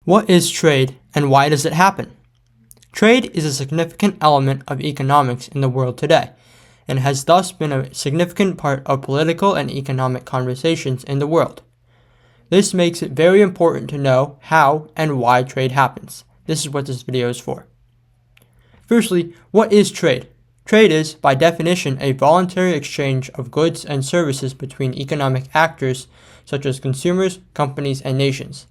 What is trade and why does it happen? Trade is a significant element of economics in the world today, and has thus been a significant part of political and economic conversations in the world. This makes it very important to know how and why trade happens. This is what this video is for. Firstly, what is trade? Trade is, by definition, a voluntary exchange of goods and services between economic actors such as consumers, companies, and nations.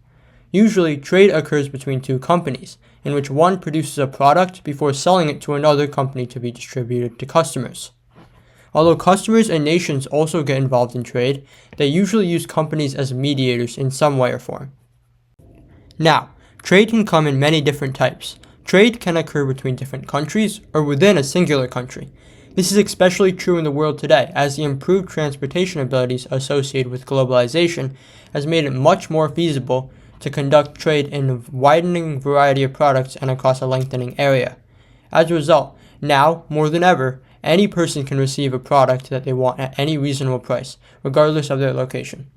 Usually, trade occurs between two companies, in which one produces a product before selling it to another company to be distributed to customers. Although customers and nations also get involved in trade, they usually use companies as mediators in some way or form. Now, trade can come in many different types. Trade can occur between different countries or within a singular country. This is especially true in the world today, as the improved transportation abilities associated with globalization has made it much more feasible to conduct trade in a widening variety of products and across a lengthening area. As a result, now, more than ever, any person can receive a product that they want at any reasonable price, regardless of their location.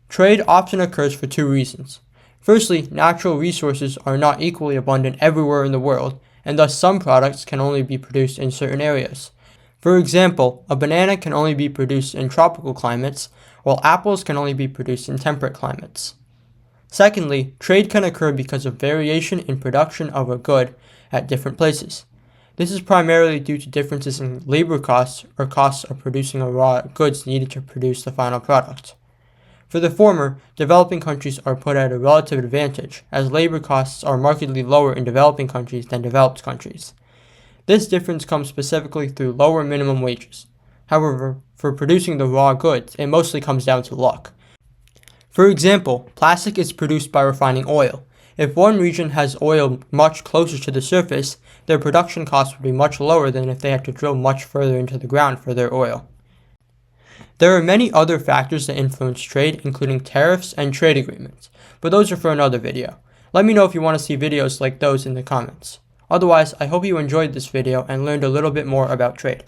Trade often occurs for two reasons. Firstly, natural resources are not equally abundant everywhere in the world, and thus some products can only be produced in certain areas. For example, a banana can only be produced in tropical climates, while apples can only be produced in temperate climates. Secondly, trade can occur because of variation in production of a good at different places. This is primarily due to differences in labor costs or costs of producing raw goods needed to produce the final product. For the former, developing countries are put at a relative advantage, as labor costs are markedly lower in developing countries than developed countries. This difference comes specifically through lower minimum wages. However, for producing the raw goods, it mostly comes down to luck. For example, plastic is produced by refining oil. If one region has oil much closer to the surface, their production costs would be much lower than if they had to drill much further into the ground for their oil. There are many other factors that influence trade, including tariffs and trade agreements, but those are for another video. Let me know if you want to see videos like those in the comments. Otherwise, I hope you enjoyed this video and learned a little bit more about trade.